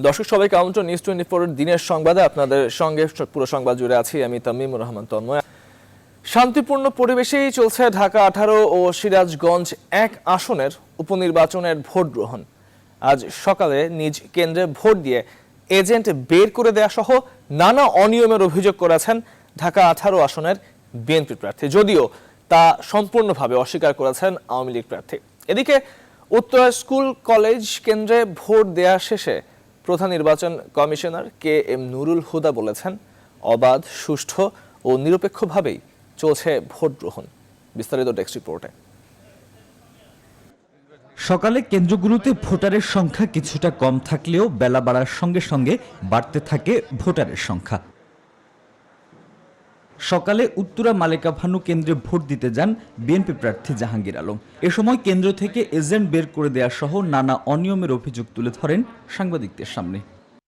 দর্শক সবাইকে আমন্ত্রণ নিউজ 24 এর দিনের সংবাদে আপনাদের সঙ্গে পুরো সংবাদ জুড়ে আছি আমি তামিমুর রহমান তন্ময়। শান্তিপূর্ণ পরিবেশেই চলছে ঢাকা 18 ও সিরাজগঞ্জ 1 আসনের উপনির্বাচনের ভোট গ্রহণ। আজ সকালে নিজ কেন্দ্রে ভোট দিয়ে এজেন্ট বের করে দেয়া সহ নানা অনিয়মের অভিযোগ করেছেন ঢাকা 18 আসনের বিএনপি প্রার্থী, যদিও তা সম্পূর্ণভাবে অস্বীকার করেছেন আওয়ামী লীগ প্রার্থী। এদিকে উত্তরা স্কুল কলেজ কেন্দ্রে ভোট দেয়া শেষে প্রধান নির্বাচন কমিশনার KM নুরুল হুদা বলেছেন, অবাধ, সুষ্ঠু ও নিরপেক্ষভাবেই চলছে ভোট গ্রহণ। বিস্তারিত ডেস্ক রিপোর্টে। সকালে কেন্দ্রগুলোতে ভোটারের সংখ্যা কিছুটা কম থাকলেও বেলা বাড়ার সঙ্গে সঙ্গে বাড়তে থাকে ভোটারের সংখ্যা। সকালে উত্তরা মালেকা ভানু কেন্দ্রে ভোট দিতে যান বিএনপি প্রার্থী জাহাঙ্গীর আলম। এ সময় কেন্দ্র থেকে এজেন্ট বের করে দেয়া সহ নানা অনিয়মের অভিযোগ তুলে ধরেন সাংবাদিকদের সামনে।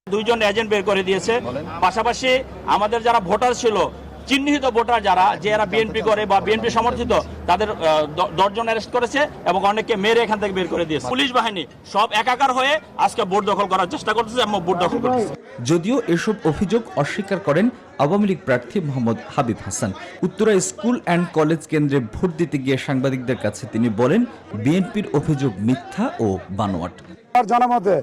2 জন এজেন্ট বের করে দিয়েছে, পাশাপাশি আমাদের যারা ভোটার ছিল, চিহ্নিত ভোটার যারা বিএনপি করে বা বিএনপি সমর্থিত, তাদের 10 জন অ্যারেস্ট করেছে এবং অনেককে মেরে এখান থেকে বের করে দিয়েছে। পুলিশ বাহিনী সব একাকার হয়ে আজকে ভোট দখল করার চেষ্টা করতেছে এবং ভোট দখল করতেছে। যদিও এসব অভিযোগ অস্বীকার করেন আওয়ামী লীগ প্রার্থী Mohammad Habib Hasan. Uttara school and college কেন্দ্রে ভোট দিতে গিয়ে সাংবাদিকদের কাছে তিনি বলেন, বিএনপির অভিযোগ মিথ্যা ও বানোয়াট। আমার জানা মতে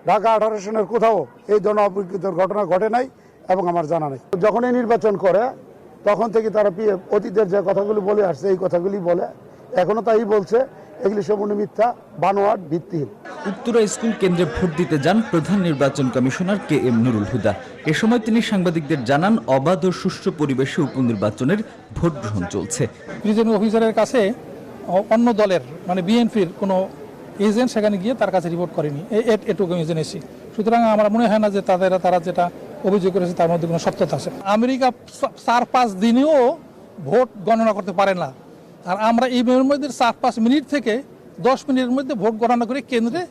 ঢাকা 18 সনের কোথাও এই ধরনের অপ্রীতিকর ঘটনা ঘটে নাই এবং আমার জানা নেই। যখনই নির্বাচন করে তখন থেকে তারা অতীতের যে কথাগুলি বলে আসছে এই কথাগুলি বলে, এখনো তাই বলছে। এগুলি সম্পূর্ণ মিথ্যা, বানোয়াট, ভিত্তিহীন। উত্তরা স্কুল কেন্দ্রে ভোট দিতে যান প্রধান নির্বাচন কমিশনার KM নুরুল হুদা। এ সময় তিনি সাংবাদিকদের জানান, অবাধ ও সুষ্ঠু পরিবেশে উপনির্বাচনের ভোট গ্রহণ চলছে। প্রিজাইডিং অফিসারের কাছে অন্য দলের মানে বিএনপির কোনো এজেন্ট সেখানে গিয়ে তার কাছে রিপোর্ট করেনি, এটুকু আমি জেনেছি। সুতরাং আমার মনে হয় না যে তারা যেটা অভিযোগ করেছে তার মধ্যে কোনো সত্যতা আছে। আমেরিকা 4-5 দিনেও ভোট গণনা করতে পারে না, আর আমরা এই মধ্যে 4-5 মিনিট থেকে 10 মিনিটের মধ্যে ভোট গণনা করে কেন্দ্রে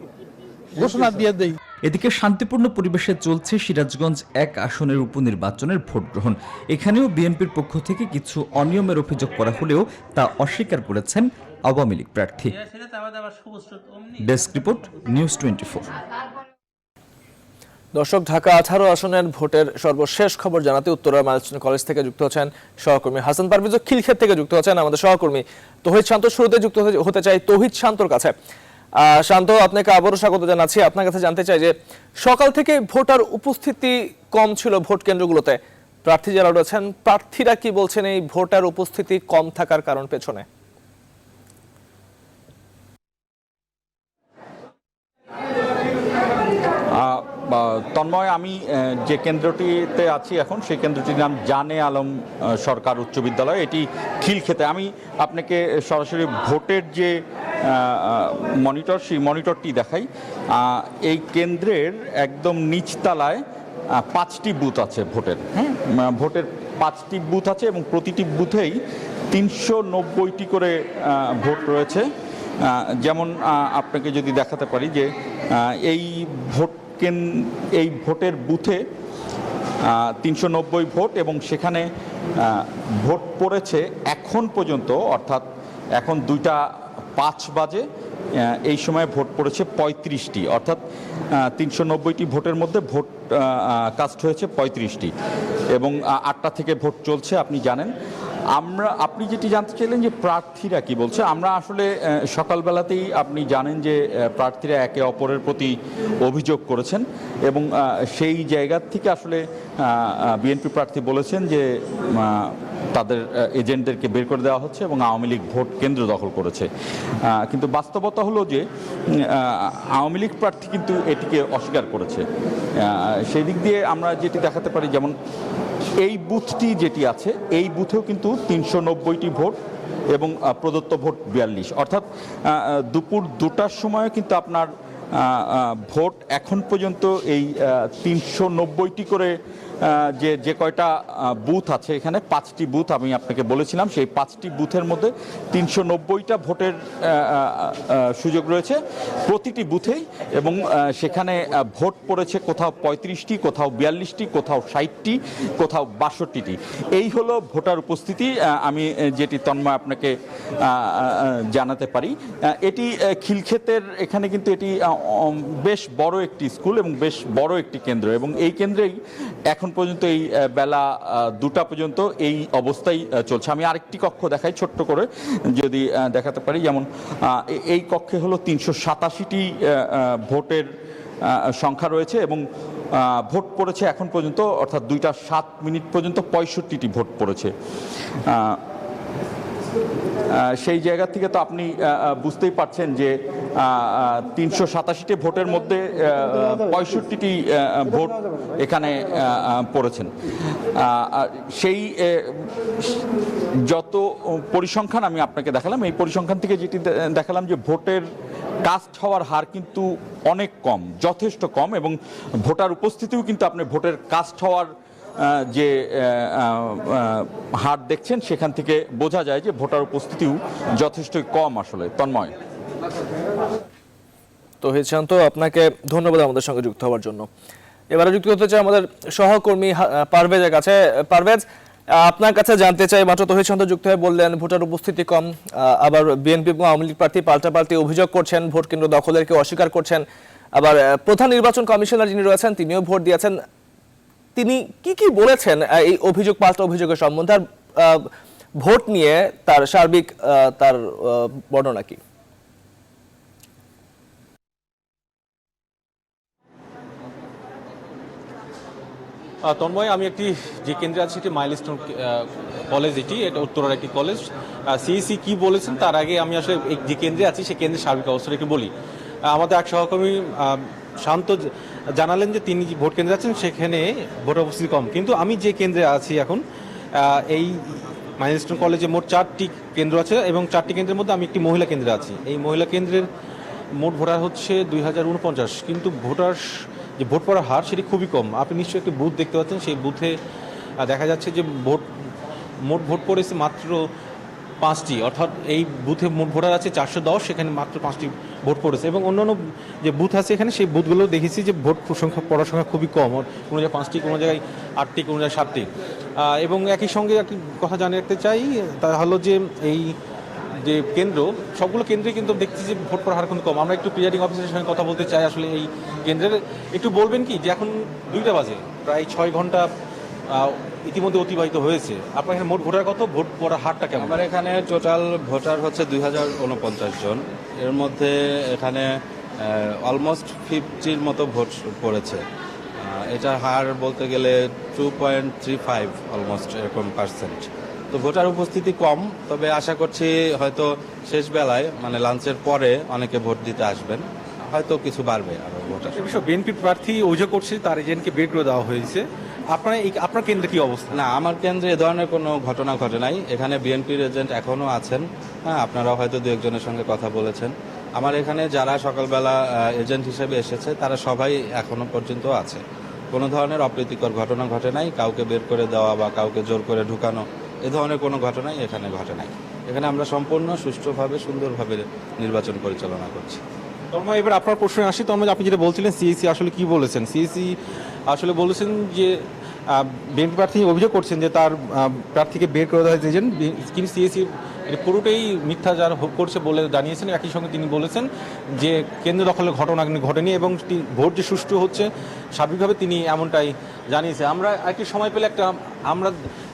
ঘোষণা দিয়ে দেই। এদিকে শান্তিপূর্ণ পরিবেশে চলছে সিরাজগঞ্জ 1 আসনের উপনির্বাচনের ভোট গ্রহণ। এখানেও বিএনপির পক্ষ থেকে কিছু অনিয়মের অভিযোগ করা হলেও তা অস্বীকার করেছেন আওয়ামী লীগ প্রার্থী। Desk report, news 24। দর্শক, ঢাকা 18 আসনের ভোটের সর্বশেষ খবর জানাতে উত্তরা মাইলস্টোন কলেজ থেকে যুক্ত হচ্ছেন সহকর্মী হাসান পারভেজ, খিলক্ষেত থেকে যুক্ত হচ্ছেন আমাদের সহকর্মী তৌহিদ শান্ত। শুরুতে যুক্ত হতে চাই তৌহিদ শান্তর কাছে। শান্ত, আপনাকে আবারও স্বাগত জানাচ্ছি। আপনার কাছে জানতে চাই যে সকাল থেকে ভোটার উপস্থিতি কম ছিল ভোট কেন্দ্রগুলোতে, প্রার্থী যারা রয়েছেন প্রার্থীরা কি বলছেন এই ভোটার উপস্থিতি কম থাকার কারণ পেছনে? তন্ময়, আমি যে কেন্দ্রটিতে আছি এখন সেই কেন্দ্রটির নাম জানে আলম সরকার উচ্চ বিদ্যালয়, এটি খিলক্ষেতে। আমি আপনাকে সরাসরি ভোটের যে মনিটর, সেই মনিটরটি দেখাই। এই কেন্দ্রের একদম নিচতলায় 5টি বুথ আছে ভোটের। ভোটের 5টি বুথ আছে এবং প্রতিটি বুথেই 390টি করে ভোট রয়েছে। যেমন আপনাকে যদি দেখাতে পারি যে এই ভোটের বুথে 390 ভোট এবং সেখানে ভোট পড়েছে এখন পর্যন্ত, অর্থাৎ এখন 2:05 বাজে, এই সময় ভোট পড়েছে 35টি, অর্থাৎ 390টি ভোটের মধ্যে ভোট কাস্ট হয়েছে 35টি এবং 8টা থেকে ভোট চলছে। আপনি জানেন, আপনি যেটি জানতে চাইলেন যে প্রার্থীরা কি বলছে, আমরা আসলে সকালবেলাতেই আপনি জানেন যে প্রার্থীরা একে অপরের প্রতি অভিযোগ করেছেন এবং সেই জায়গা থেকে আসলে বিএনপি প্রার্থী বলেছেন যে তাদের এজেন্টদেরকে বের করে দেওয়া হচ্ছে এবং আওয়ামী লীগ ভোট কেন্দ্র দখল করেছে। কিন্তু বাস্তবতা হলো যে আওয়ামী লীগ প্রার্থী কিন্তু এটিকে অস্বীকার করেছে। সেই দিক দিয়ে আমরা যেটি দেখাতে পারি, যেমন এই বুথটি যেটি আছে, এই বুথেও কিন্তু 390টি ভোট এবং প্রদত্ত ভোট 42, অর্থাৎ দুপুর 2টার সময় কিন্তু আপনার ভোট এখন পর্যন্ত এই 390টি করে যে কয়টা বুথ আছে এখানে 5টি বুথ আমি আপনাকে বলেছিলাম, সেই 5টি বুথের মধ্যে 390টা ভোটের সুযোগ রয়েছে প্রতিটি বুথেই, এবং সেখানে ভোট পড়েছে কোথাও 35টি, কোথাও 42টি, কোথাও 60টি, কোথাও 62টি। এই হলো ভোটার উপস্থিতি আমি যেটি তন্ময় আপনাকে জানাতে পারি। এটি খিলক্ষেতের এখানে কিন্তু এটি বেশ বড় একটি স্কুল এবং বেশ বড় একটি কেন্দ্র, এবং এই কেন্দ্রেই এখন পর্যন্ত এই বেলা 2টা পর্যন্ত এই অবস্থাই চলছে। আমি আরেকটি কক্ষ দেখাই ছোট্ট করে যদি দেখাতে পারি, যেমন এই কক্ষে হলো 387টি ভোটের সংখ্যা রয়েছে এবং ভোট পড়েছে এখন পর্যন্ত, অর্থাৎ 2টা 7 মিনিট পর্যন্ত 65টি ভোট পড়েছে। সেই জায়গা থেকে তো আপনি বুঝতেই পারছেন যে 387টি ভোটের মধ্যে 65টি ভোট এখানে পড়েছেন। সেই যত পরিসংখ্যান আমি আপনাকে দেখালাম, এই পরিসংখ্যান থেকে যেটি দেখালাম যে ভোটের কাস্ট হওয়ার হার কিন্তু অনেক কম, যথেষ্ট কম, এবং ভোটার উপস্থিতিও কিন্তু আপনি ভোটের কাস্ট হওয়ার যে হার দেখছেন সেখান থেকে বোঝা যায় যে ভোটার উপস্থিতিও যথেষ্ট কম আসলে। তন্ময়। তৌহিদ শান্ত, আপনাকে ধন্যবাদ আমাদের সঙ্গে যুক্ত হওয়ার জন্য। এবারে যুক্ত হতে চাই আমাদের সহকর্মী পারভেজের কাছে। পারভেজ, আপনার কাছে জানতে চাই, মাত্র তৌহিদ শান্ত যুক্ত হয়ে বললেন ভোটার উপস্থিতি কম, আবার বিএনপি এবং আওয়ামী লীগ প্রার্থী পাল্টাপাল্টি অভিযোগ করছেন, ভোট কেন্দ্র দখলের কেউ অস্বীকার করছেন, আবার প্রধান নির্বাচন কমিশনার যিনি রয়েছেন তিনিও ভোট দিয়েছেন। তিনি কি কি বলেছেন এই অভিযোগ, পাল্টা অভিযোগের সম্বন্ধে, আর ভোট নিয়ে তার সার্বিক তার বর্ণনা কি? তন্ময়, আমি একটি যে কেন্দ্রে আছি সেটি মাইলস্টোন কলেজ, এটা উত্তরার একটি কলেজ। সিইসি কি বলেছেন তার আগে আমি আসলে যে কেন্দ্রে আছি সেই কেন্দ্রের সার্বিক অবস্থাটা একটু বলি। আমাদের এক সহকর্মী শান্ত জানালেন যে তিনি ভোট কেন্দ্রে আছেন সেখানে ভোটার উপস্থিতি কম, কিন্তু আমি যে কেন্দ্রে আছি এখন এই মাইলস্টোন কলেজে মোট 4টি কেন্দ্র আছে এবং 4টি কেন্দ্রের মধ্যে আমি একটি মহিলা কেন্দ্রে আছি। এই মহিলা কেন্দ্রের মোট ভোটার হচ্ছে 2049, কিন্তু ভোটার যে ভোট পড়ার হার সেটি খুবই কম। আপনি নিশ্চয়ই একটি বুথ দেখতে পাচ্ছেন, সেই বুথে দেখা যাচ্ছে যে মোট ভোট পড়েছে মাত্র 5টি, অর্থাৎ এই বুথে মোট ভোটার আছে 410, সেখানে মাত্র 5টি ভোট পড়েছে। এবং অন্যান্য যে বুথ আছে এখানে সেই বুথগুলো দেখেছি যে ভোট সংখ্যা পড়ার সংখ্যা খুবই কম, কোনো জায়গায় 5টি, কোনো জায়গায় 8টি, কোনো জায়গায় 7টি। এবং একই সঙ্গে একটি কথা জানিয়ে রাখতে চাই, তা হলো যে এই যে কেন্দ্র, সবগুলো কেন্দ্রে কিন্তু দেখছি যে ভোট পড়ার হার খুব কম। আমরা একটু প্রিজাইডিং অফিসারের সঙ্গে কথা বলতে চাই আসলে এই কেন্দ্রের। একটু বলবেন কি যে এখন 2টা বাজে, প্রায় 6 ঘন্টা ইতিমধ্যে অতিবাহিত হয়েছে, আপনার এখানে মোট ভোটার কত, ভোট পড়ার হারটা কেমন? আমার এখানে টোটাল ভোটার হচ্ছে 2049 জন, এর মধ্যে এখানে অলমোস্ট 50-র মতো ভোট পড়েছে। এটার হার বলতে গেলে 2.35 অলমোস্ট এরকম %। তো ভোটার উপস্থিতি কম, তবে আশা করছি হয়তো শেষ বেলায় মানে লাঞ্চের পরে অনেকে ভোট দিতে আসবেন, হয়তো কিছু বাড়বে আরো ভোটার। বিএনপি প্রার্থী অভিযোগ করছে তার এজেন্টকে বের করে দেওয়া হয়েছে, আপনার কেন্দ্রে কি অবস্থা? না, আমার কেন্দ্রে এ ধরনের কোনো ঘটনা ঘটে নাই। এখানে বিএনপির এজেন্ট এখনও আছেন, হ্যাঁ, আপনারাও হয়তো 2-1 সঙ্গে কথা বলেছেন। আমার এখানে যারা সকালবেলা এজেন্ট হিসেবে এসেছে তারা সবাই এখনো পর্যন্ত আছে। কোনো ধরনের অপ্রীতিকর ঘটনা ঘটে নাই, কাউকে বের করে দেওয়া বা কাউকে জোর করে ঢুকানো এ ধরনের কোনো ঘটনাই এখানে ঘটে নাই। এখানে আমরা সম্পূর্ণ সুষ্ঠুভাবে সুন্দরভাবে নির্বাচন পরিচালনা করছি। তন্ময়, এবার আপনার প্রশ্নে আসি। তন্ময়, আপনি যেটা বলছিলেন সিইসি আসলে কি বলেছেন? সিইসি আসলে বলেছেন যে বিএনপি প্রার্থী অভিযোগ করছেন যে তার প্রার্থীকে বের করে দেওয়া হয়েছে এজেন্ট, কিন্তু সিইসি এটা পুরোটাই মিথ্যা যারা করছে বলে জানিয়েছেন। একই সঙ্গে তিনি বলেছেন যে কেন্দ্র দখলের ঘটনা ঘটেনি এবং ভোট যে সুষ্ঠু হচ্ছে সার্বিকভাবে তিনি এমনটাই জানিয়েছে। আমরা একটু সময় পেলে আমরা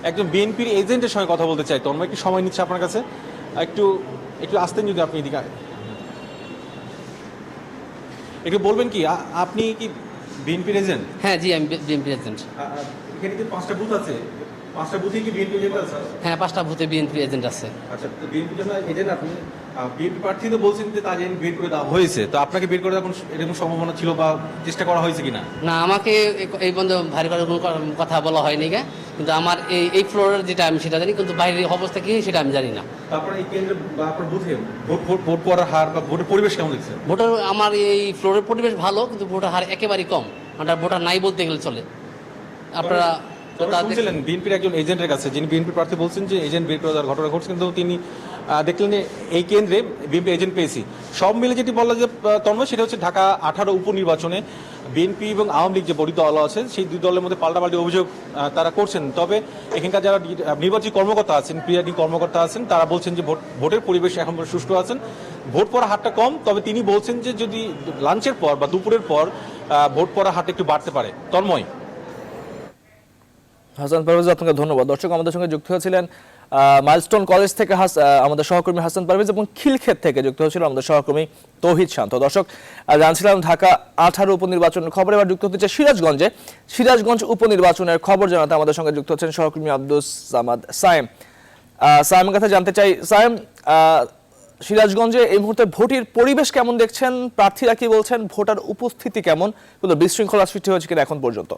একজন বিএনপির এজেন্টের সঙ্গে কথা বলতে চাই। তন্ময়, একটু সময় নিচ্ছে আপনার কাছে, একটু আসতেন যদি আপনি এদিকে একটু বলবেন কি আপনি কি বিএনপির এজেন্ট? হ্যাঁ জি, আমি বিএনপি এজেন্ট। এখানে কি 5টা বুথ আছে? 5টা বুথে কি বিএনপি এজেন্ট আছে? হ্যাঁ, 5টা বুথে বিএনপি এজেন্ট আছে। আচ্ছা, তো বিএনপি এজেন্ট আপনি, বিএনপি প্রার্থী তো বলছেন যে তার এজেন্ট বের করে দেওয়া হয়েছে, তো আপনাকে বের করে দেওয়ার এরকম সম্ভাবনা ছিল বা চেষ্টা করা হয়েছে কিনা? না, আমাকে এই পর্যন্ত ভারী করে কোনো কথা বলা হয়নি, কিন্তু আমার এই ফ্লোরের যেটা আমি সেটা জানি, কিন্তু বাইরের অবস্থা কি সেটা আমি জানি না। তারপরে এই কেন্দ্রে বা আপনার বুথে ভোট করার হার বা ভোটের পরিবেশ কেমন দেখছেন? ভোটার, আমার এই ফ্লোরের পরিবেশ ভালো, কিন্তু ভোটার হার একেবারেই কম, ভোটার নাই বলতে গেলে চলে। আপনারা শুনছিলেন বিএনপির একজন এজেন্টের কাছে, যিনি বিএনপি প্রার্থী বলছেন যে এজেন্ট বের করে দেওয়ার ঘটনা ঘটছে, কিন্তু তিনি দেখলেন যে এই কেন্দ্রে বিএনপি এজেন্ট পেয়েছি। সব মিলে যেটি বলা যে তন্ময়, সেটা হচ্ছে ঢাকা 18 উপনির্বাচনে বিএনপি এবং আওয়ামী লীগ যে বড় দল আছে, সেই দুই দলের মধ্যে পাল্টাপাল্টি অভিযোগ তারা করছেন। তবে এখানকার যারা নির্বাচী কর্মকর্তা আছেন, প্রিজাইডিং কর্মকর্তা আছেন, তারা বলছেন যে ভোটের পরিবেশ এখন সুষ্ঠু আছেন, ভোট পড়া হারটা কম। তবে তিনি বলছেন যে যদি লাঞ্চের পর বা দুপুরের পর ভোট পড়া হারটা একটু বাড়তে পারে। তন্ময়। হাসান পারভেজ, আপনাকে ধন্যবাদ। দর্শক, আমাদের সঙ্গে যুক্ত হয়েছিলেন মাইলস্টোন কলেজ থেকে আমাদের সহকর্মী হাসান পারভেজ, এবং খিলক্ষেত থেকে যুক্ত হয়েছিল আমাদের সহকর্মী তৌহিদ শান্ত। দর্শক, জানছিলাম ঢাকা 18 উপনির্বাচনের খবর। এবার যুক্ত হচ্ছে সিরাজগঞ্জ উপনির্বাচনের খবর জানাতে আমাদের সঙ্গে যুক্ত হচ্ছেন সহকর্মী আব্দুস সামাদ সায়েম। সায়েমের কাছে জানতে চাই, সায়েম, সিরাজগঞ্জে এই মুহূর্তে ভোটের পরিবেশ কেমন দেখছেন? প্রার্থীরা কি বলছেন? ভোটার উপস্থিতি কেমন? কোনো বিশৃঙ্খলা সৃষ্টি হয়েছে কিনা এখন পর্যন্ত?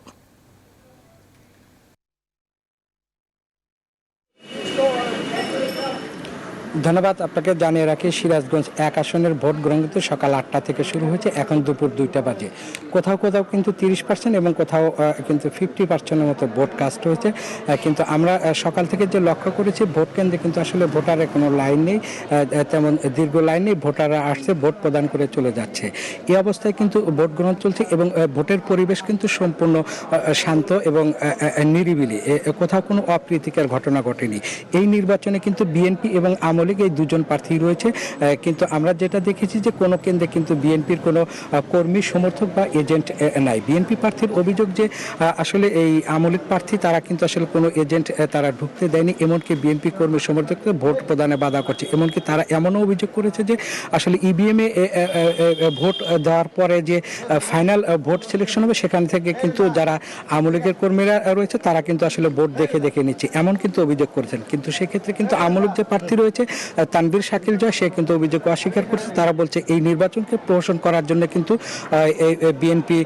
ধন্যবাদ। আপনাকে জানিয়ে রাখি, সিরাজগঞ্জ 1 আসনের ভোট গ্রহণ কিন্তু সকাল 8টা থেকে শুরু হয়েছে, এখন দুপুর 2টা বাজে। কোথাও কোথাও কিন্তু 30% এবং কোথাও কিন্তু 50%-এর মতো ভোট কাস্ট হয়েছে। কিন্তু আমরা সকাল থেকে যে লক্ষ্য করেছি, ভোট কেন্দ্রে কিন্তু আসলে ভোটারের কোনো লাইন নেই, তেমন দীর্ঘ লাইন নেই। ভোটাররা আসছে, ভোট প্রদান করে চলে যাচ্ছে। এই অবস্থায় কিন্তু ভোট গ্রহণ চলছে এবং ভোটের পরিবেশ কিন্তু সম্পূর্ণ শান্ত এবং নিরিবিলি, কোথাও কোনো অপ্রীতিকর ঘটনা ঘটেনি। এই নির্বাচনে কিন্তু বিএনপি এবং আওয়ামী লীগ এই দুজন প্রার্থী রয়েছে, কিন্তু আমরা যেটা দেখেছি যে কোনো কেন্দ্রে কিন্তু বিএনপির কোনো কর্মী সমর্থক বা এজেন্ট নাই। বিএনপি প্রার্থীর অভিযোগ যে আসলে এই আওয়ামী লীগ প্রার্থী তারা কিন্তু আসলে কোনো এজেন্ট তারা ঢুকতে দেয়নি, এমনকি বিএনপি কর্মী সমর্থককে ভোট প্রদানে বাধা করছে। এমনকি তারা এমনও অভিযোগ করেছে যে আসলে ইভিএমে ভোট দেওয়ার পরে যে ফাইনাল ভোট সিলেকশন হবে, সেখান থেকে কিন্তু যারা আওয়ামী লীগের কর্মীরা রয়েছে তারা কিন্তু আসলে ভোট দেখে নিচ্ছে, এমন কিন্তু অভিযোগ করেছেন। কিন্তু সেক্ষেত্রে কিন্তু আওয়ামী লীগ যে প্রার্থী রয়েছে তানভীর শাকিল জয়, সে কিন্তু অভিযোগ অস্বীকার করছে। তারা বলছে এই নির্বাচনকে প্রহসন করার জন্য কিন্তু বিএনপি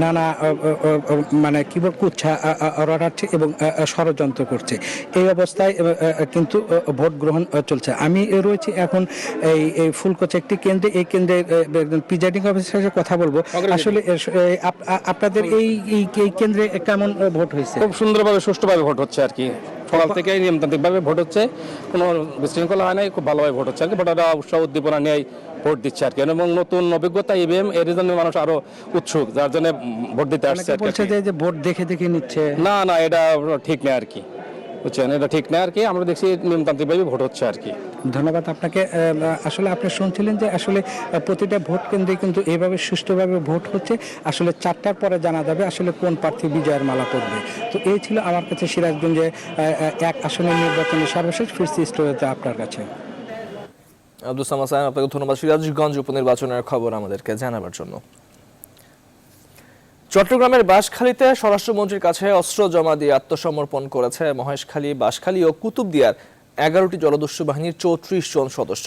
নানা মানে কি বল কুচ্ছা রটাচ্ছে এবং ষড়যন্ত্র করছে। এই অবস্থায় কিন্তু ভোট গ্রহণ চলছে। আমি রয়েছি এখন এই ফুলকোচা একটি কেন্দ্রে। এই কেন্দ্রে প্রিজাইডিং অফিসারের সাথে কথা বলবো। আসলে আপনাদের এই কেন্দ্রে কেমন ভোট হয়েছে? খুব সুন্দরভাবে সুষ্ঠুভাবে ভোট হচ্ছে আর কি। সকাল থেকে নিয়মতান্ত্রিকভাবে ভোট হচ্ছে, কোনো বিশৃঙ্খলা হয় নাই, খুব ভালোভাবে ভোট হচ্ছে আর কি। ভোটাররা উৎসাহ উদ্দীপনা নিয়ে ভোট দিচ্ছে আর কি, এবং নতুন অভিজ্ঞতা ইভিএম এর জন্য মানুষ আরো উৎসুক, যার জন্য ভোট দিতে আসছে। বলছে যে ভোট দেখে নিচ্ছে। না, এটা ঠিক নেই আর কি, বুঝছেন, এটা ঠিক নেই আর কি। আমরা দেখছি নিয়মতান্ত্রিকভাবে ভোট হচ্ছে আর কি। ধন্যবাদ আপনাকে। আসলে আপনি শুনছিলেন যে আসলে প্রতিটা ভোট কেন্দ্রে কিন্তু এইভাবে সুষ্ঠুভাবে ভোট হচ্ছে। আসলে 4টার পরে জানা যাবে আসলে কোন প্রার্থী বিজয়ের মালা পড়বে। তো এই ছিল আমার কাছে সিরাজগঞ্জে 1 আসনের নির্বাচনের সর্বশেষ। ফিরছি স্টুডিওতে আপনার কাছে। আব্দুস সামাদ সাহেব, আপনাকে ধন্যবাদ সিরাজগঞ্জ উপনির্বাচনের খবর আমাদেরকে জানাবার জন্য। চট্টগ্রামের বাঁশখালীতে স্বরাষ্ট্রমন্ত্রীর কাছে অস্ত্র জমা দিয়ে আত্মসমর্পণ করেছে মহেশখালী, বাঁশখালী ও কুতুবদিয়ার 11টি জলদস্যু বাহিনীর 34 জন সদস্য।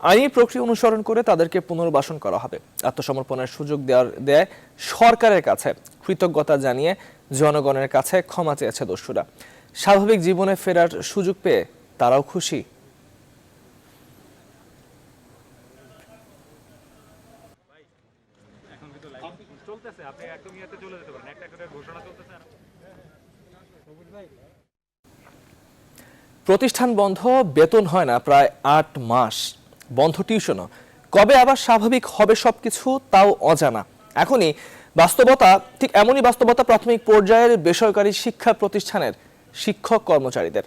আইনি প্রক্রিয়া অনুসরণ করে তাদেরকে পুনর্বাসন করা হবে। আত্মসমর্পণের সুযোগ দেয় সরকারের কাছে কৃতজ্ঞতা জানিয়ে জনগণের কাছে ক্ষমা চেয়েছে দস্যুরা। স্বাভাবিক জীবনে ফেরার সুযোগ পেয়ে তারাও খুশি। প্রতিষ্ঠান বন্ধ, বেতন হয় না প্রায় 8 মাস, বন্ধ টিউশনও। কবে আবার স্বাভাবিক হবে সবকিছু তাও অজানা। এখনই বাস্তবতা, ঠিক এমনই বাস্তবতা প্রাথমিক পর্যায়ের বেসরকারি শিক্ষা প্রতিষ্ঠানের শিক্ষক কর্মচারীদের।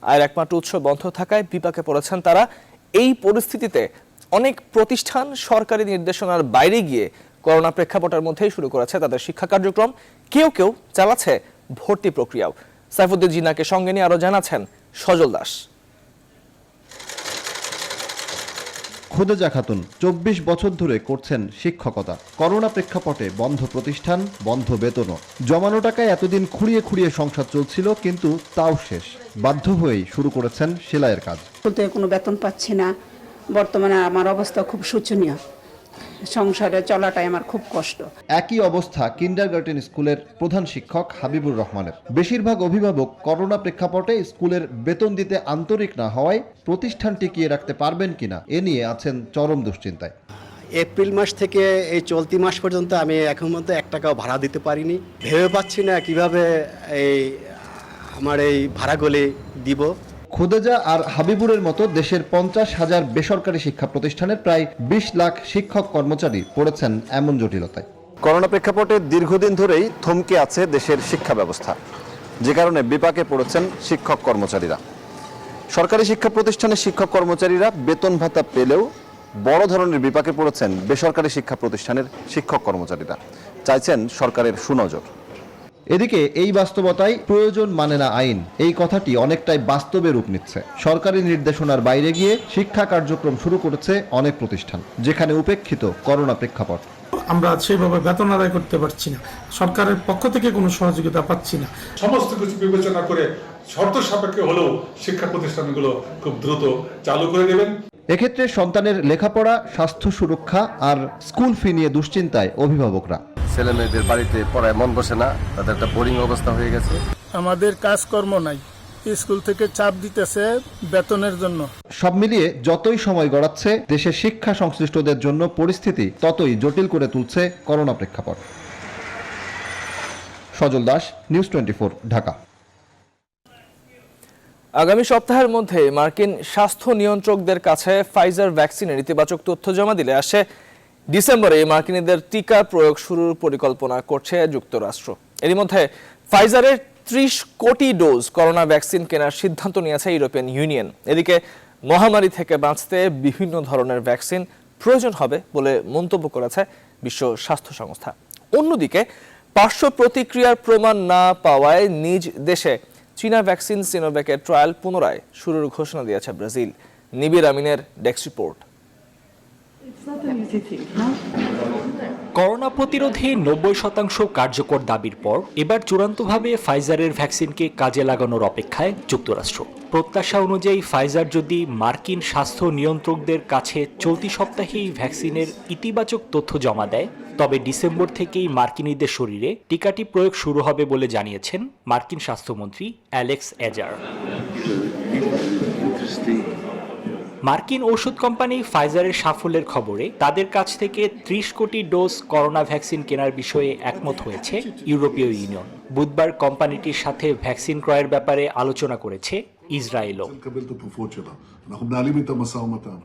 আয়ের একমাত্র উৎস বন্ধ থাকায় বিপাকে পড়েছেন তারা। এই পরিস্থিতিতে অনেক প্রতিষ্ঠান সরকারি নির্দেশনার বাইরে গিয়ে করোনা প্রেক্ষাপটের মধ্যেই শুরু করেছে তাদের শিক্ষা কার্যক্রম। কেউ চালাচ্ছে ভর্তি প্রক্রিয়াও। সাইফুদ্দিন জিনাকে সঙ্গে নিয়ে আরো জানাচ্ছেন সজল দাস। খুদেজা খাতুন 24 বছর ধরে করছেন শিক্ষকতা। করোনা প্রেক্ষাপটে বন্ধ প্রতিষ্ঠান, বন্ধ বেতনও। জমানো টাকায় এতদিন খুঁড়িয়ে সংসার চলছিল, কিন্তু তাও শেষ। বাধ্য হয়েই শুরু করেছেন সেলাইয়ের কাজ। কোনো বেতন পাচ্ছি না, বর্তমানে আমার অবস্থা খুব শোচনীয়, সংসারে চলাটাই আমার খুব কষ্ট। একই অবস্থা কিন্ডারগার্টেন স্কুলের প্রধান শিক্ষক হাবিবুর রহমানের। বেশিরভাগ অভিভাবক করোনা প্রেক্ষাপটে স্কুলের বেতন দিতে আন্তরিক না হওয়ায় প্রতিষ্ঠান টিকিয়ে রাখতে পারবেন কিনা এ নিয়ে আছেন চরম দুশ্চিন্তায়। এপ্রিল মাস থেকে এই চলতি মাস পর্যন্ত আমি এখন পর্যন্ত 1 টাকাও ভাড়া দিতে পারিনি। ভেবে পাচ্ছি না কিভাবে এই আমার এই ভাড়াগুলি দিব। খোদেজা আর হাবিবুরের মতো দেশের 50,000 বেসরকারি শিক্ষা প্রতিষ্ঠানের প্রায় 20 লাখ শিক্ষক কর্মচারী পড়েছেন এমন জটিলতায়। করোনা প্রেক্ষাপটে দীর্ঘদিন ধরেই থমকে আছে দেশের শিক্ষা ব্যবস্থা, যে কারণে বিপাকে পড়েছেন শিক্ষক কর্মচারীরা। সরকারি শিক্ষা প্রতিষ্ঠানের শিক্ষক কর্মচারীরা বেতন ভাতা পেলেও বড় ধরনের বিপাকে পড়েছেন বেসরকারি শিক্ষা প্রতিষ্ঠানের শিক্ষক কর্মচারীরা। চাইছেন সরকারের সুনজর। এদিকে এই বাস্তবতায় প্রয়োজন মানে না আইন, এই কথাটি অনেকটাই বাস্তবে রূপ নিচ্ছে। সরকারি নির্দেশনার বাইরে গিয়ে শিক্ষা কার্যক্রম শুরু করেছে অনেক প্রতিষ্ঠান, যেখানে উপেক্ষিত করোনা প্রেক্ষাপট। আমরা সেভাবে বেতন আদায় করতে পারছি না, সরকারের পক্ষ থেকে কোনো সহযোগিতা পাচ্ছি না। সমস্ত কিছু বিবেচনা করে শর্ত সাপেক্ষে হলেও শিক্ষা প্রতিষ্ঠানগুলো খুব দ্রুত চালু করে দেবেন। এক্ষেত্রে সন্তানের লেখাপড়া, স্বাস্থ্য সুরক্ষা আর স্কুল ফি নিয়ে দুশ্চিন্তায় অভিভাবকরা। ছেলে মেয়েদের বাড়িতে পড়ায় মন বসে না, তাদের একটা বোরিং অবস্থা হয়ে গেছে। আমাদের কাজকর্ম নাই, স্কুল থেকে চাপ দিতেছে বেতনের জন্য। সব মিলিয়ে যতই সময় গড়াচ্ছে দেশের শিক্ষা সংশ্লিষ্টদের জন্য পরিস্থিতি ততই জটিল করে তুলছে করোনা প্রেক্ষাপট। সজল দাস, নিউজ 24, ঢাকা। আগামী সপ্তাহের মধ্যে মার্কিন স্বাস্থ্য নিয়ন্ত্রকদের কাছে ফাইজার ভ্যাকসিনের ইতিবাচক তথ্য জমা দিলে আসে ডিসেম্বরে মার্কিনীদের টিকা প্রয়োগ শুরুর পরিকল্পনা করছে যুক্তরাষ্ট্র। এরই মধ্যে ফাইজারের 30 কোটি ডোজ করোনা ভ্যাকসিন কেনার সিদ্ধান্ত নিয়েছে ইউরোপিয়ান ইউনিয়ন। এদিকে মহামারী থেকে বাঁচতে বিভিন্ন ধরনের ভ্যাকসিন প্রয়োজন হবে বলে মন্তব্য করেছে বিশ্ব স্বাস্থ্য সংস্থা। অন্যদিকে পার্শ্ব প্রতিক্রিয়ার প্রমাণ না পাওয়ায় নিজ দেশে চীনা ভ্যাকসিন সিনোভ্যাকের ট্রায়াল পুনরায় শুরুর ঘোষণা দিয়েছে ব্রাজিল। নিবির আমিনের ডেস্ক রিপোর্ট। করোনা প্রতিরোধে 90% কার্যকর দাবির পর এবার চূড়ান্তভাবে ফাইজারের ভ্যাকসিনকে কাজে লাগানোর অপেক্ষায় যুক্তরাষ্ট্র। প্রত্যাশা অনুযায়ী ফাইজার যদি মার্কিন স্বাস্থ্য নিয়ন্ত্রকদের কাছে চলতি সপ্তাহেই ভ্যাকসিনের ইতিবাচক তথ্য জমা দেয়, তবে ডিসেম্বর থেকেই মার্কিনীদের শরীরে টিকাটি প্রয়োগ শুরু হবে বলে জানিয়েছেন মার্কিন স্বাস্থ্যমন্ত্রী অ্যালেক্স এজার। মার্কিন ওষুধ কোম্পানি ফাইজারের সাফল্যের খবরে তাদের কাছ থেকে 30 কোটি ডোজ করোনা ভ্যাকসিন কেনার বিষয়ে একমত হয়েছে ইউরোপীয় ইউনিয়ন। বুধবার কোম্পানিটির সাথে ভ্যাকসিন ক্রয়ের ব্যাপারে আলোচনা করেছে ইসরায়েলও।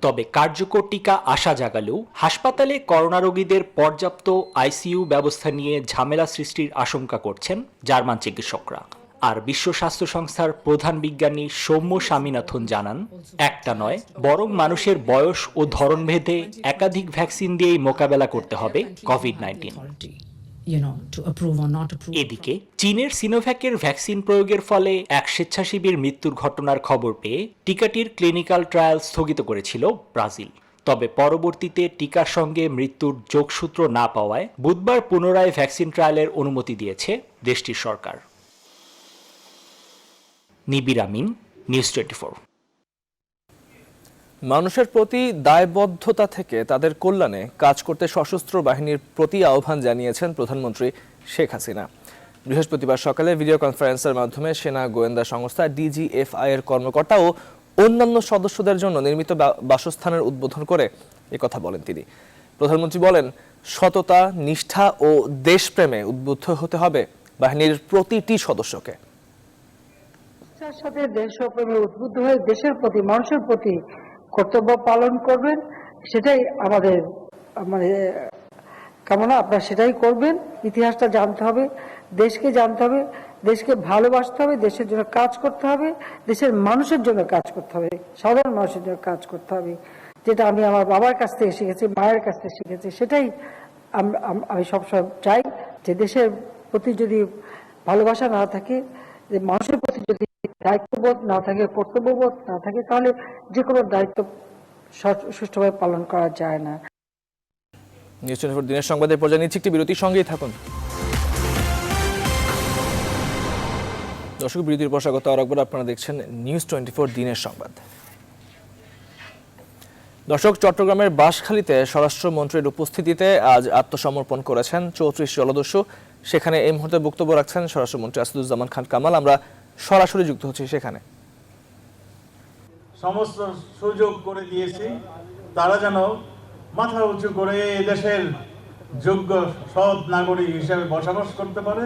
তবে কার্যকর টিকা আশা জাগালেও হাসপাতালে করোনা রোগীদের পর্যাপ্ত আইসিইউ ব্যবস্থা নিয়ে ঝামেলা সৃষ্টির আশঙ্কা করছেন জার্মান চিকিৎসকরা। আর বিশ্ব স্বাস্থ্য সংস্থার প্রধান বিজ্ঞানী সৌম্য স্বামীনাথন জানান, একটা নয় বরং মানুষের বয়স ও ধরনভেদে একাধিক ভ্যাকসিন দিয়েই মোকাবেলা করতে হবে কোভিড-19। এদিকে চীনের সিনোভ্যাকের ভ্যাকসিন প্রয়োগের ফলে এক স্বেচ্ছাসেবীর মৃত্যুর ঘটনার খবর পেয়ে টিকাটির ক্লিনিক্যাল ট্রায়াল স্থগিত করেছিল ব্রাজিল। তবে পরবর্তীতে টিকার সঙ্গে মৃত্যুর যোগসূত্র না পাওয়ায় বুধবার পুনরায় ভ্যাকসিন ট্রায়ালের অনুমতি দিয়েছে দেশটির সরকার। নিবির আমিন, নিউজ 24। মানুষের প্রতি দায়বদ্ধতা থেকে তাদের কল্যাণে কাজ করতে সশস্ত্র বাহিনীর প্রতি আহ্বান জানিয়েছেন প্রধানমন্ত্রী শেখ হাসিনা। বৃহস্পতিবার সকালে ভিডিও কনফারেন্সের মাধ্যমে সেনা গোয়েন্দা সংস্থা ডিজিএফআই এর কর্মকর্তা ও অন্যান্য সদস্যদের জন্য নির্মিত বাসস্থানের উদ্বোধন করে একথা বলেন তিনি। প্রধানমন্ত্রী বলেন, সততা, নিষ্ঠা ও দেশপ্রেমে উদ্বুদ্ধ হতে হবে বাহিনীর প্রতিটি সদস্যকে। সাথে দেশপ্রেমে উদ্বুদ্ধ হয়ে দেশের প্রতি, মানুষের প্রতি কর্তব্য পালন করবেন, সেটাই আমাদের কামনা। আপনারা সেটাই করবেন। ইতিহাসটা জানতে হবে, দেশকে জানতে হবে, দেশকে ভালোবাসতে হবে, দেশের জন্য কাজ করতে হবে, দেশের মানুষের জন্য কাজ করতে হবে, সাধারণ মানুষের জন্য কাজ করতে হবে। যেটা আমি আমার বাবার কাছ থেকে শিখেছি, মায়ের কাছ থেকে শিখেছি, সেটাই আমি সবসময় চাই যে দেশের প্রতি যদি ভালোবাসা না থাকে, যে মানুষের প্রতি যদি দায়িত্ববোধ না থাকে, কর্তব্যবোধ না থাকে, তাহলে যে কোনো দায়িত্ব সুষ্ঠুভাবে পালন করা যায় না। নিউজ 24 দিনের সংবাদের পর্যায়ে নিচ্ছে একটি বিরতির সঙ্গেই থাকুন। দর্শক, বিরতির পর স্বাগত। আর একবার আপনারা দেখছেন নিউজ 24 দিনের সংবাদ। দর্শক, চট্টগ্রামের বাঁশখালীতে স্বরাষ্ট্রমন্ত্রীর উপস্থিতিতে আজ আত্মসমর্পণ করেছেন 34 জলদস্যু। সেখানে এই মুহূর্তে বক্তব্য রাখছেন স্বরাষ্ট্রমন্ত্রী আসাদুজ্জামান খান কামাল। আমরা সরাসরি যুক্ত হচ্ছি সেখানে। সমস্ত সুযোগ করে দিয়েছি, তারা যেন মাথা উঁচু করে এদেশের যোগ্য সৎ নাগরিক হিসেবে বসবাস করতে পারে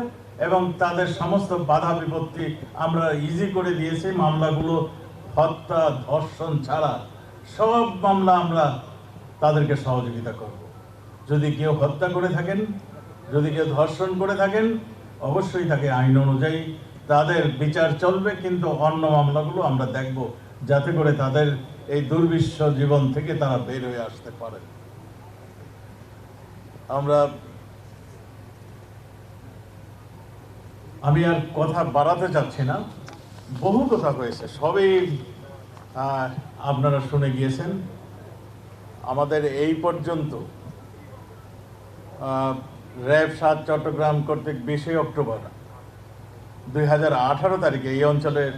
এবং তাদের সমস্ত বাধা বিপত্তি আমরা ইজি করে দিয়েছি। মামলাগুলো হত্যা ধর্ষণ ছাড়া সব মামলা আমরা তাদেরকে সহযোগিতা করব। যদি কেউ হত্যা করে থাকেন, যদি কেউ ধর্ষণ করে থাকেন, অবশ্যই তাকে আইন অনুযায়ী তাদের বিচার চলবে, কিন্তু অন্য মামলাগুলো আমরা দেখব যাতে করে তাদের এই দুর্বিষহ জীবন থেকে তারা বের হয়ে আসতে পারে। আমি আর কথা বাড়াতে চাচ্ছি না, বহু কথা হয়েছে, সবই আপনারা শুনে গিয়েছেন। আমাদের এই পর্যন্ত র্যাব ৭ চট্টগ্রাম কর্তৃক ২০ অক্টোবর 2018 তারিখে এই অঞ্চলের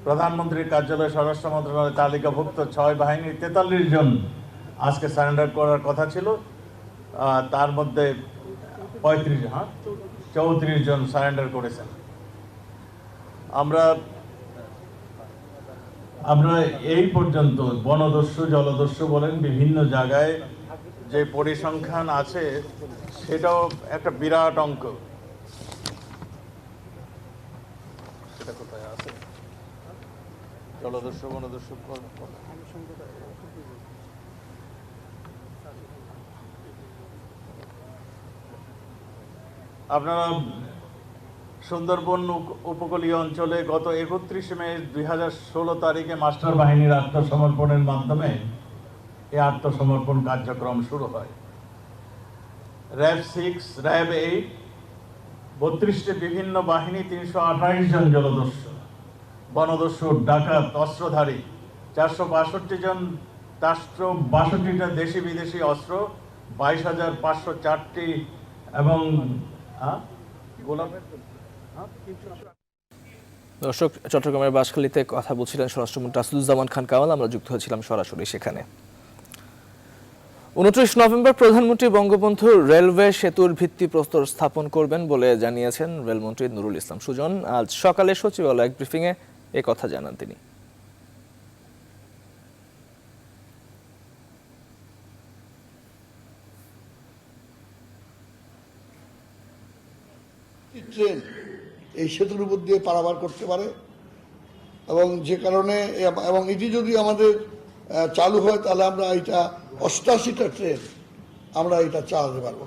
প্রধানমন্ত্রীর কার্যালয় স্বরাষ্ট্র মন্ত্রণালয়ের তালিকাভুক্ত ৬ বাহিনীর ৪৩ জন আজকে সারেন্ডার করার কথা ছিল। তার মধ্যে 34 জন সারেন্ডার করেছেন। আমরা এই পর্যন্ত বনদস্যু, জলদস্যু বলেন, বিভিন্ন জায়গায় যে পরিসংখ্যান আছে সেটাও একটা বিরাট অঙ্ক। সেটা কোথায় আছে? জলদস্যু, বনদস্যু আপনারা সুন্দরবন উপকূলীয় অঞ্চলে গত 31 মে 2016 তারিখে মাস্টার বাহিনীর আত্মসমর্পণের মাধ্যমে এই আত্মসমর্পণ কার্যক্রম শুরু হয়। র্যাব 6, র্যাব 8, 32টি বিভিন্ন বাহিনী, 328 জন জলদস্যু, বনদস্যু, ডাকাত, অস্ত্রধারী 462 জন, 462টা দেশি বিদেশি অস্ত্র, 22,504টি এবং দর্শক, চট্টগ্রামের বাঁশখালীতে কথা বলছিলেন স্বরাষ্ট্রমন্ত্রী আসাদুজ্জামান খান কামাল। আমরা যুক্ত হয়েছিলাম সরাসরি সেখানে। 29 নভেম্বর প্রধানমন্ত্রী বঙ্গবন্ধু রেলওয়ে সেতুর ভিত্তিপ্রস্তর স্থাপন করবেন বলে জানিয়েছেন রেলমন্ত্রী নুরুল ইসলাম সুজন। আজ সকালে সচিবালয় এক ব্রিফিংয়ে এ কথা জানান তিনি। ট্রেন এই সেতুর উপর দিয়ে পারাপার করতে পারে এবং যে কারণে এবং এটি যদি আমাদের চালু হয় তাহলে আমরা এটা 88টা ট্রেন আমরা এটা চালাতে পারবো।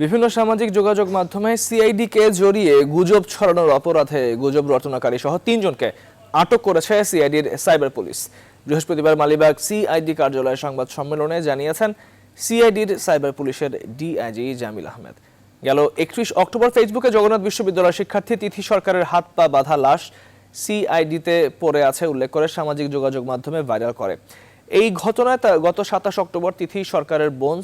বিভিন্ন সামাজিক যোগাযোগ মাধ্যমে সিআইডি কে জড়িয়ে গুজব ছড়ানোর অপরাধে গুজব রটনাকারী সহ 3 জনকে আটক করেছে সিআইডির সাইবার পুলিশ। বৃহস্পতিবার মালিবাগ সিআইডি কার্যালয়ে সংবাদ সম্মেলনে জানিয়েছেন সিআইডির সাইবার পুলিশের ডিআইজি জামিল আহমেদ। গেল 31 অক্টোবর ফেসবুকে জগন্নাথ বিশ্ববিদ্যালয়ের শিক্ষার্থী তিথি সরকারের হাত পা বাঁধা লাশ সিআইডিতে পড়ে আছে উল্লেখ করে সামাজিক যোগাযোগ মাধ্যমে ভাইরাল করে। এই ঘটনায় গত 27 অক্টোবর তিথি সরকারের বোন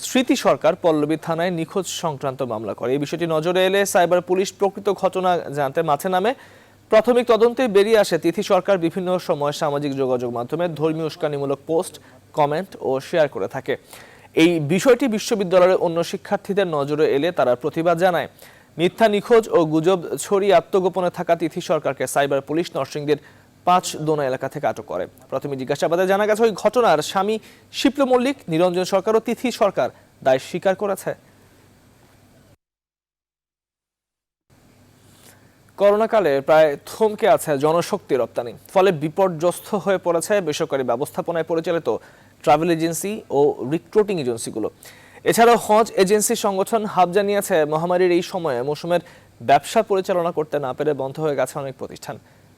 স্মৃতি সরকার পল্লবী থানায় নিখোঁজ সংক্রান্ত মামলা করে। এই বিষয়টি নজরে এলে সাইবার পুলিশ প্রকৃত ঘটনা জানতে মাঠে নামে। প্রাথমিক তদন্তে বেরিয়ে আসে তিথি সরকার বিভিন্ন সময় সামাজিক যোগাযোগ মাধ্যমে ধর্মীয় উস্কানিমূলক পোস্ট, কমেন্ট ও শেয়ার করে থাকে। এই বিষয়টি বিশ্ববিদ্যালয়ের অন্য শিক্ষার্থীদের নজরে এলে তারা প্রতিবাদ জানায়। মিথ্যা, নিখোঁজ ও গুজব ছড়িয়ে আত্মগোপনে থাকা তিথি সরকারকে সাইবার পুলিশ নরসিংদীর 5 দোনা এলাকা থেকে আটক করে। প্রথমে জিজ্ঞাসাবাদে জানা গেছে ওই ঘটনার স্বামী শিপ্ল মল্লিক, নিরঞ্জন সরকার ও তিথি সরকার দায় স্বীকার করেছে। করোনাকালে প্রায় থমকে আছে জনশক্তি রপ্তানি, ফলে বিপর্যস্ত হয়ে পড়েছে বেসরকারি ব্যবস্থাপনায় পরিচালিত ট্রাভেল এজেন্সি ও রিক্রুটিং এজেন্সিগুলো। এছাড়াও হজ এজেন্সি সংগঠন হাব জানিয়েছে মহামারীর এই সময়ে মৌসুমের ব্যবসা পরিচালনা করতে না পেরে বন্ধ হয়ে গেছে অনেক প্রতিষ্ঠান।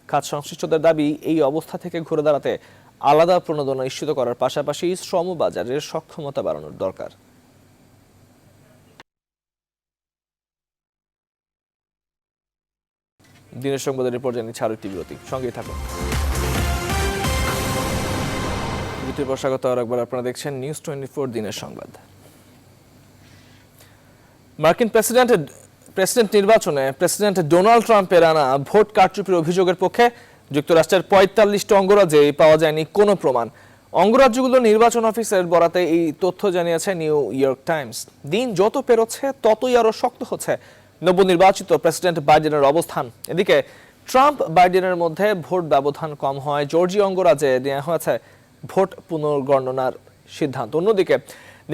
খাত সংশ্লিষ্টদের দাবি এই অবস্থা থেকে ঘুরে দাঁড়াতে আলাদা প্রণোদনা নিশ্চিত করার পাশাপাশি শ্রম বাজারের সক্ষমতা বাড়ানোর দরকার। দিনের সংবাদের রিপোর্ট জানিয়েছে আরো একটি বিরতি, সঙ্গেই থাকুন। বিরতির পর স্বাগত আর একবার আপনারা দেখছেন নিউজ 24 দিনের সংবাদ। মার্কিন প্রেসিডেন্ট নির্বাচনে প্রেসিডেন্ট ডোনাল্ড ট্রাম্পের আনা ভোট কারচুপির অভিযোগের পক্ষে যুক্তরাষ্ট্রের 45টি অঙ্গরাজ্যে পাওয়া যায়নি কোনো প্রমাণ। অঙ্গরাজ্যগুলো নির্বাচন অফিসের বরাতে এই তথ্য জানিয়েছে নিউ ইয়র্ক টাইমস। দিন যত পেরোচ্ছে ততই আরো শক্ত হচ্ছে নবনির্বাচিত প্রেসিডেন্ট বাইডেনের অবস্থান। এদিকে ট্রাম্প বাইডেনের মধ্যে ভোট ব্যবধান কম হয় জর্জিয়া অঙ্গরাজ্যে নেওয়া হয়েছে ভোট পুনর্গণনার সিদ্ধান্ত। অন্যদিকে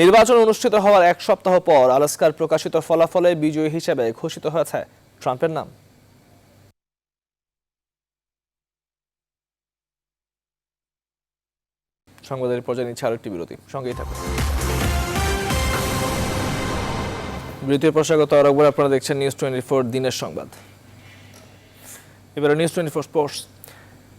নির্বাচন অনুষ্ঠিত হওয়ার এক সপ্তাহ পর আলাস্কার প্রকাশিত ফলাফলে বিজয়ী হিসেবে ঘোষিত হয়েছে ট্রাম্পের নাম। সংবাদের পর্যায়ে নিচ্ছে আরেকটি বিরতি, সঙ্গেই থাকুন। বিরতির প্রসঙ্গত আরেকবার আপনারা দেখছেন নিউজ 24 দিনের সংবাদ। এবারে নিউজ 24 স্পোর্টস।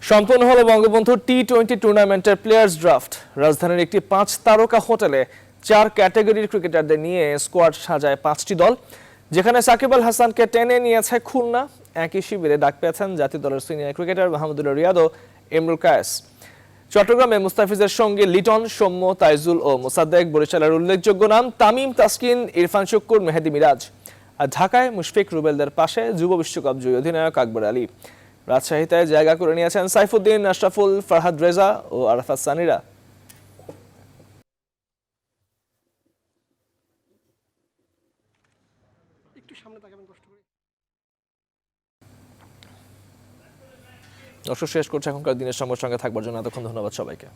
সম্পন্ন হলো বঙ্গবন্ধু টি-20 টুর্নামেন্টের প্লেয়ার্স ড্রাফট। রাজধানীর একটি 5 তারকা হোটেলে 4 ক্যাটাগরির ক্রিকেটারদের নিয়ে স্কোয়াড সাজায় 5টি দল, যেখানে সাকিব আল হাসানকে টেনে নিয়েছে খুলনা। একই শিবিরে ডাক পেয়েছেন জাতীয় দলের সিনিয়র ক্রিকেটার মাহমুদুল্লাহ রিয়াদ ও ইমরুল কায়েস। চট্টগ্রামে মুস্তাফিজের সঙ্গে লিটন, সৌম্য, তাইজুল ও মোসাদ্দেক। বরিশালের উল্লেখযোগ্য নাম তামিম, তাসকিন, ইরফান শুক্কুর, মেহেদি মিরাজ। আর ঢাকায় মুশফিক, রুবেলদের পাশে যুব বিশ্বকাপ জয়ী অধিনায়ক আকবর আলী। রাজশাহীতে জায়গা করে নিয়েছেন সাইফুদ্দিন, আশরাফুল, ফারহাদ রেজা ও আরাফাত সানিরা। দর্শক, শেষ করছে এখনকার দিনের সঙ্গে থাকবার জন্য এতক্ষণ ধন্যবাদ সবাইকে।